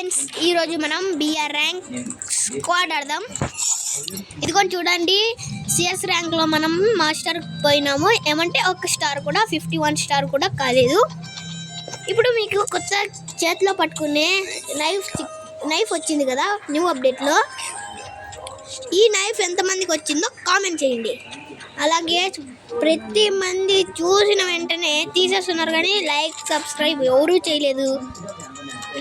Friends, ఈరోజు మనం BR rank squad ఆడదాం. ఇదిగోండి చూడండి, సిఎస్ ర్యాంక్లో మనం మాస్టర్ పోయినాము. ఏమంటే ఒక స్టార్ కూడా 51 స్టార్ కూడా కాలేదు. ఇప్పుడు మీకు కొత్త చేతిలో పట్టుకునే నైఫ్ వచ్చింది కదా న్యూ అప్డేట్లో. ఈ నైఫ్ ఎంతమందికి వచ్చిందో కామెంట్ చేయండి. అలాగే ప్రతి మంది చూసిన వెంటనే తీసేస్తున్నారు, కానీ లైక్ సబ్స్క్రైబ్ ఎవరూ చేయలేదు.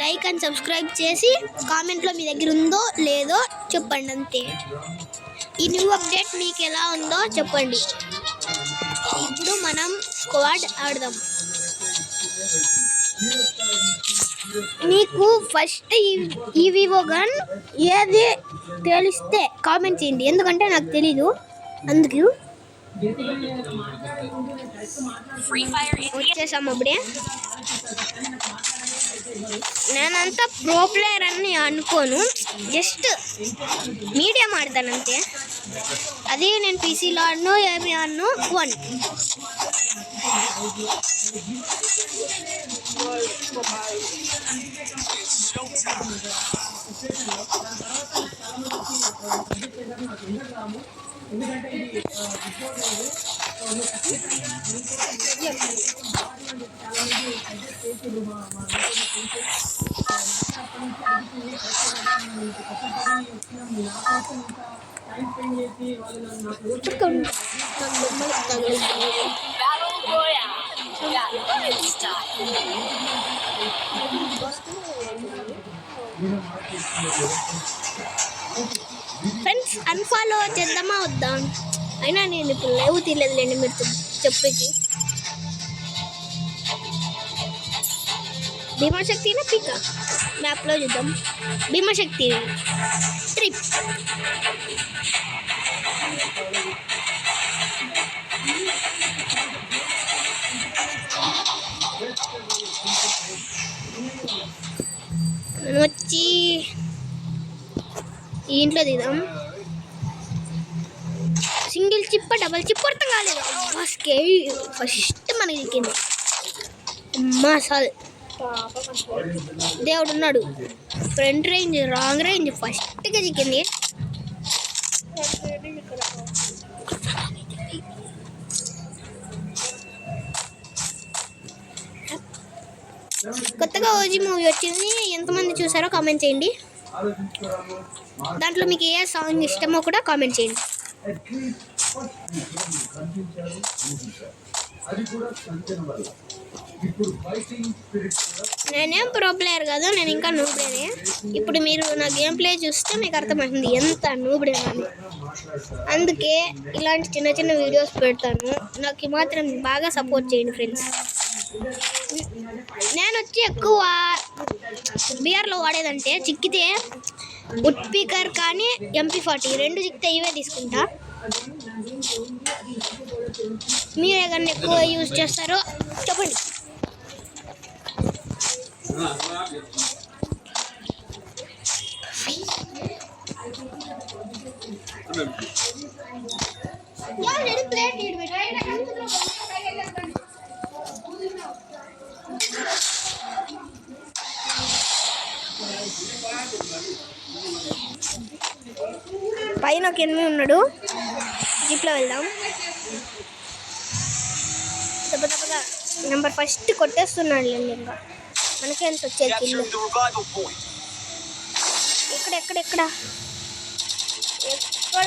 లైక్ అండ్ సబ్స్క్రైబ్ చేసి కామెంట్లో మీ దగ్గర ఉందో లేదో చెప్పండి అంతే. ఈ న్యూ అప్డేట్ మీకు ఎలా ఉందో చెప్పండి. ఇప్పుడు మనం స్క్వాడ్ ఆడదాం. మీకు ఫస్ట్ ఈ వివో గన్ ఏది తెలిస్తే కామెంట్ చేయండి, ఎందుకంటే నాకు తెలీదు. అందుకు వచ్చేసాము. అప్పుడే నేనంతా ప్రో ప్లేయర్ అని అనుకోను, జస్ట్ మీడియం ఆడతానంతే. అది నేను పీసీలో ఆడను, ఏమి ఆడను. 1 ఫ్రెండ్స్, అన్ఫాలో చేద్దామా వద్దా? అయినా నేను ఇప్పుడు లైవ్ తీయలేదులేండి మీరు చెప్పేకి. భీమాశక్తినా పిక మ్యాప్లో చూద్దాం. భీమాశక్తి ట్రిప్. మనం వచ్చి ఈ ఇంట్లో దిద్దాం. సింగిల్ చిప్ డబల్ చిప్ అర్థం కాలేదు. ఫస్ట్ మనకి దిక్కింది. అమ్మాసాల్ దేవుడు ఉన్నాడు. ఫ్రంట్ రేంజ్ రాంగ్ రేంజ్ ఫస్ట్గా దిక్కింది. కొత్తగా ఓజీ మూవీ వచ్చింది, ఎంతమంది చూసారో కామెంట్ చేయండి. దాంట్లో మీకు ఏ సాంగ్ ఇష్టమో కూడా కామెంట్ చేయండి. నేనేం ప్రో ప్లేయర్ కాదు, నేను ఇంకా నూబుడేనే. ఇప్పుడు మీరు నా గేమ్ ప్లే చూస్తే మీకు అర్థమవుతుంది ఎంత నూబుడేనని. అందుకే ఇలాంటి చిన్న చిన్న వీడియోస్ పెడతాను. నాకు మాత్రం బాగా సపోర్ట్ చేయండి ఫ్రెండ్స్. నేను వచ్చి ఎక్కువ బిఆర్లో వాడేదంటే చిక్కితే వుడ్ స్పీకర్ కానీ MP40 రెండు చిక్కితే ఇవే తీసుకుంటా. మీరే కానీ ఎక్కువ యూజ్ చేస్తారో చెప్పండి. పైన ఒక ఎనిమిది ఉన్నాడు. జీప్లో వెళ్దాం. తప్పగా నెంబర్ ఫస్ట్ కొట్టేస్తున్నాడు. ఇంకా మనకి ఎంత వచ్చేది కిల్లు. ఎక్కడ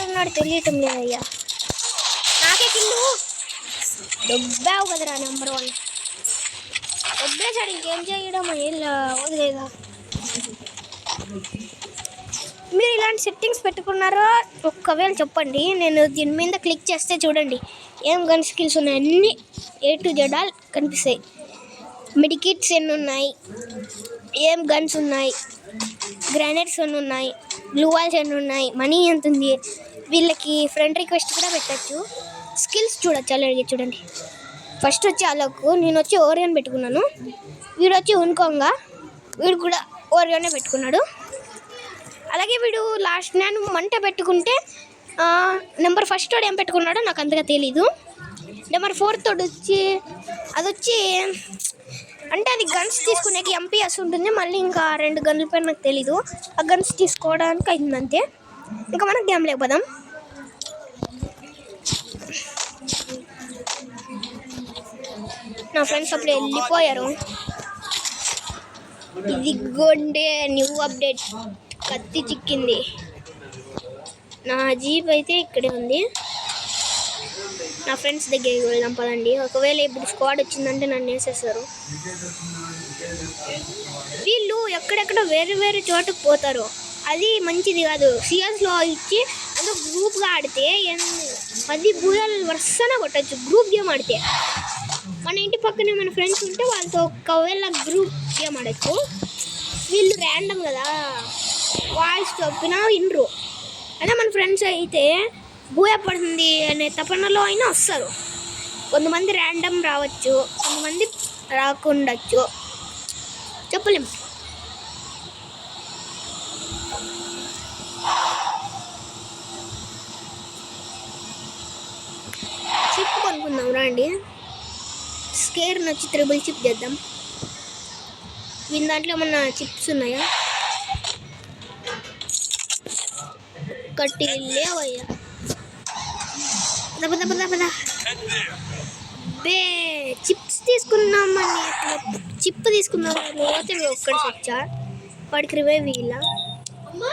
ఉన్నాడు తెలియటం లేదయ్యా. నాకే కిల్లు. దొబ్బావు కదరా నెంబర్ 1. దొబ్బేసాడు, ఇంకేం చేయడం వదిలేదా. మీరు ఇలాంటి సెట్టింగ్స్ పెట్టుకున్నారో ఒక్కవేళ చెప్పండి. నేను దీని మీద క్లిక్ చేస్తే చూడండి ఏం గన్ స్కిల్స్ ఉన్నాయి, అన్నీ A to Z ఆల్ కనిపిస్తాయి. మెడికిట్స్ ఎన్ని ఉన్నాయి, ఏం గన్స్ ఉన్నాయి, గ్రానైడ్స్ ఎన్ని ఉన్నాయి, బ్లూ వాల్స్ ఎన్ని ఉన్నాయి, మనీ ఎంత ఉంది. వీళ్ళకి ఫ్రెండ్ రిక్వెస్ట్ కూడా పెట్టచ్చు. స్కిల్స్ చూడొచ్చు. అలాగే చూడండి, ఫస్ట్ వచ్చి అలోకు, నేను వచ్చి ఓరియన్ పెట్టుకున్నాను. వీడు వచ్చి ఉన్కోంగా, వీడు కూడా ఓరియోనే పెట్టుకున్నాడు. అలాగే వీడు లాస్ట్ నేను మంట పెట్టుకుంటే నెంబర్ ఫస్ట్ వాడు ఏం పెట్టుకున్నాడో నాకు అంతగా తెలీదు. నెంబర్ 4 తోడు వచ్చి అది వచ్చి అంటే అది గన్స్ తీసుకునేకి ఎంపీఎస్ ఉంటుంది, మళ్ళీ ఇంకా 2 గన్ల పేరు నాకు తెలీదు. ఆ గన్స్ తీసుకోవడానికి అయింది అంతే. ఇంకా మనం గేమ్ లేకపోదాం. నా ఫ్రెండ్స్ అప్పుడు వెళ్ళిపోయారు. ఇది గొండే న్యూ అప్డేట్, కత్తి చిక్కింది. నా జీప్ అయితే ఇక్కడే ఉంది. నా ఫ్రెండ్స్ దగ్గరికి వెళ్దాం పదండి. ఒకవేళ ఇప్పుడు స్క్వాడ్ వచ్చిందంటే నన్ను వేసేస్తారు. వీళ్ళు ఎక్కడెక్కడ వేరే వేరే చోటుకు పోతారు, అది మంచిది కాదు. సిఎస్లో ఇచ్చి అందులో గ్రూప్గా ఆడితే 10 బూయాలు వరుసన కొట్టచ్చు. గ్రూప్ గేమ్ ఆడితే మన ఇంటి పక్కనే మన ఫ్రెండ్స్ ఉంటే వాళ్ళతో ఒకవేళ గ్రూప్ గేమ్ ఆడచ్చు. వీళ్ళు ర్యాండమ్ కదా, వాయిస్ చెప్పినా వినరు. అదే మన ఫ్రెండ్స్ అయితే బూయ పడుతుంది అనే తపనలో అయినా వస్తారు. కొంతమంది ర్యాండమ్ రావచ్చు, కొంతమంది రాకుండొచ్చు, చెప్పలేము. చిప్ కొనుక్కుందాం రండి. స్కేర్ నచ్చి 3 చిప్ చేద్దాం. వీళ్ళ దాంట్లో ఏమన్నా చిప్స్ ఉన్నాయా? కట్టి లేవయ్యా. పద బే చిప్స్ తీసుకున్నామని చిప్ తీసుకున్నామని పోతే ఒక్కడి సచ్చా. వాడికి రివైవ్ వీళ్ళ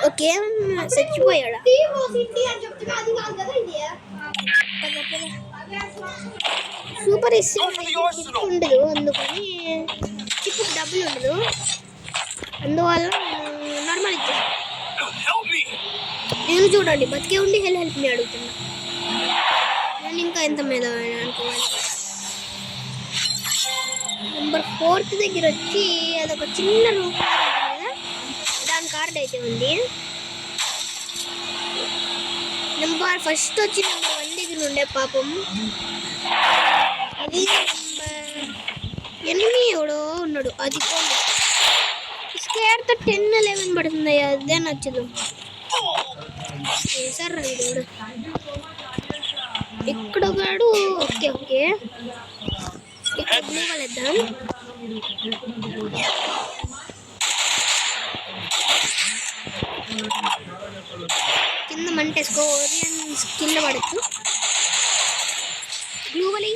ఓకే చచ్చిపోయాడా? సూపర్ ఉండదు, అందుకని చిప్ డబ్బులు ఉండదు, అందువల్ల నార్మల్ ఇచ్చా. నేను చూడండి బతికే ఉండి హెల్ప్ మీ అడుగుతున్నా. నేను ఇంకా ఎంత మీద అనుకోవాలి. నెంబర్ 4 దగ్గర వచ్చి అదొక చిన్న రూమ్ కదా, దాని కార్డ్ అయితే ఉంది. నెంబర్ ఫస్ట్ వచ్చి నెంబర్ 1 దగ్గర ఉండే పాపం అది ఎనిమిది ఎవడో ఉన్నాడు. అది స్కేర్తో 10-11 పడుతుంది. అదే నచ్చదు సార్. ఇది ఇక్కడ ఒకడు. ఓకే ఇక్కడ బ్లూ కలేద్దాం. కింద మంటేసుకో, ఓరియన్స్ కింద పడచ్చు. బ్లూ వలి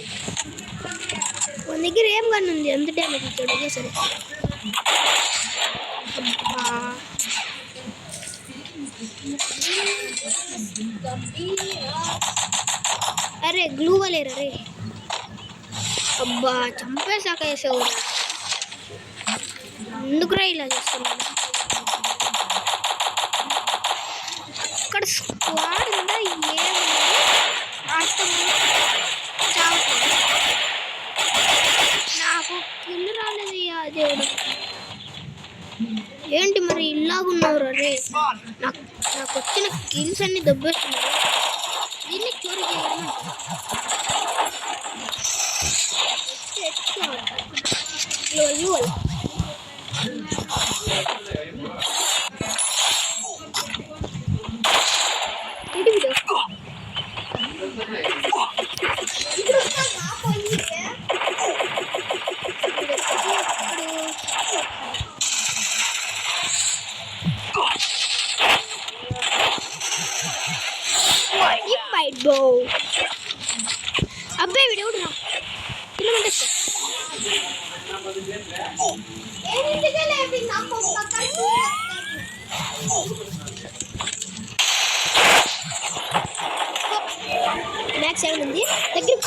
మన దగ్గర ఏం గన్ ఉంది, ఎంత డ్యామేజ్ ఇచ్చాడు సరే. అరే గ్లూ వలేరు. అరే అబ్బా చంపేసాక వేసేవాడు. ఎందుకురా ఇలా చేస్తున్నాను? ఇక్కడ స్క్వాడ్ ఉందా? ఏముంది నాకు కిల్లు రాలేదు. దేవుడు ఏంటి మరి ఇలాగున్నారు? అరే నాకు వచ్చిన కిల్స్ అన్ని దెబ్బేస్తున్నారు. దీన్ని చోరీ చేయడం అబ్బాయి వీడు మ్యాక్స్ 7 ఉంది దగ్గర.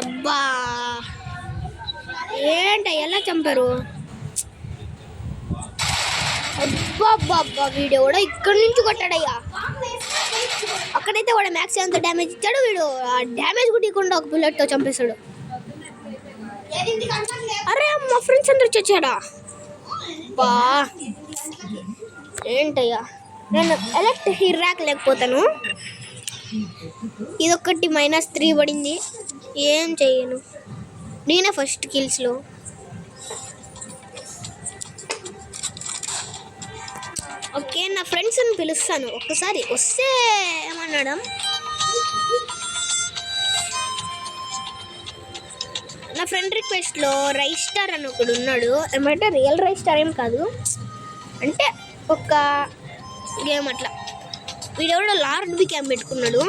అబ్బా ఏంట ఎలా చంపారు? అబ్బా వీడు కూడా ఇక్కడి నుంచి కొట్టాడయ్యా. అక్కడైతే వాడు మ్యాక్స్ ఎంత డ్యామేజ్ ఇచ్చాడు, వీడు ఆ డ్యామేజ్ కూడా ఇవ్వకుండా ఒక బుల్లెట్తో చంపేశాడు. అరే మా ఫ్రెండ్స్ అందరు చచ్చాడా? బా ఏంటయ్యా, నేను ఎలక్ట్ హిర్రాక్ లేకపోతాను. ఇదొక్కటి -3 పడింది. ఏం చెయ్యను, నేనే ఫస్ట్ కిల్స్లో. ఓకే నా ఫ్రెండ్స్ని పిలుస్తాను, ఒక్కసారి వస్తే ఏమన్నాడు. ఫ్రెండ్ రిక్వెస్ట్లో రైస్ స్టార్ అని ఒకడు ఉన్నాడు. ఏమంటే రియల్ రైస్ స్టార్ ఏం కాదు, అంటే ఒక గేమ్ అట్లా. వీడెవడో లార్డ్ బి క్యాంప్ పెట్టుకున్నాడు.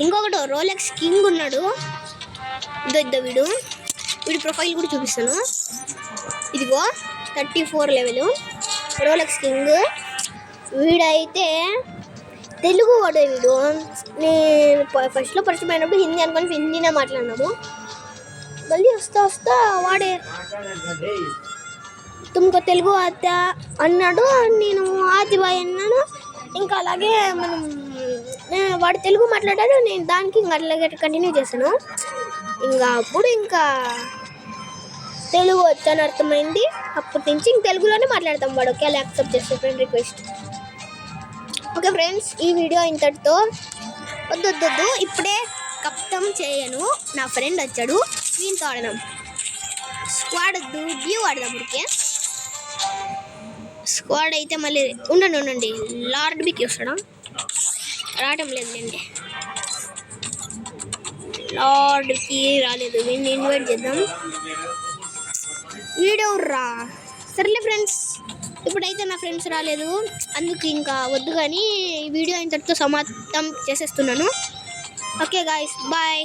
ఇంకొకటి రోలెక్స్ కింగ్ ఉన్నాడు. ఇద్దో వీడి ప్రొఫైల్ కూడా చూపిస్తాను. ఇదిగో 34 లెవెల్ రోలెక్స్ కింగ్. వీడైతే తెలుగు వాడు. వీడు నేను ఫస్ట్లో పరిచయం అయినప్పుడు హిందీ అనుకొని హిందీనే మాట్లాడినాము. మళ్ళీ వస్తా వాడే తుమ్కో తెలుగు ఆతా అన్నాడు. నేను ఆతి బాయ్ అన్నాను. ఇంకా అలాగే వాడు తెలుగు మాట్లాడాడు, నేను దానికి ఇంకా అట్లాగే కంటిన్యూ చేశాను. అప్పుడు తెలుగు వచ్చని అర్థమైంది. అప్పటి నుంచి ఇంక తెలుగులోనే మాట్లాడతాం. వాడు ఒకేలా యాక్సెప్ట్ చేస్తే ఫ్రెండ్ రిక్వెస్ట్. ఓకే ఫ్రెండ్స్, ఈ వీడియో ఇంతటితో. వద్దు ఇప్పుడే కప్తం చేయను. నా ఫ్రెండ్ వచ్చాడు, వీళ్ళతో ఆడదాం. స్క్వాడ్ వద్దు, డ్యూ ఆడదాం. ఊరికే స్క్వాడ్ అయితే మళ్ళీ ఉండండి. లార్డ్ బికి వస్తాడా? రావటం లేదులేండి. లార్డ్కి రాలేదు. వీడిని ఇన్వైట్ చేద్దాం. వీడియో రా. సర్లే ఫ్రెండ్స్, ఇప్పుడైతే నా ఫ్రెండ్స్ రాలేదు, అందుకు ఇంకా వద్దు. కానీ ఈ వీడియో ఇంతటితో సమాప్తం చేసేస్తున్నాను. Okay guys, bye.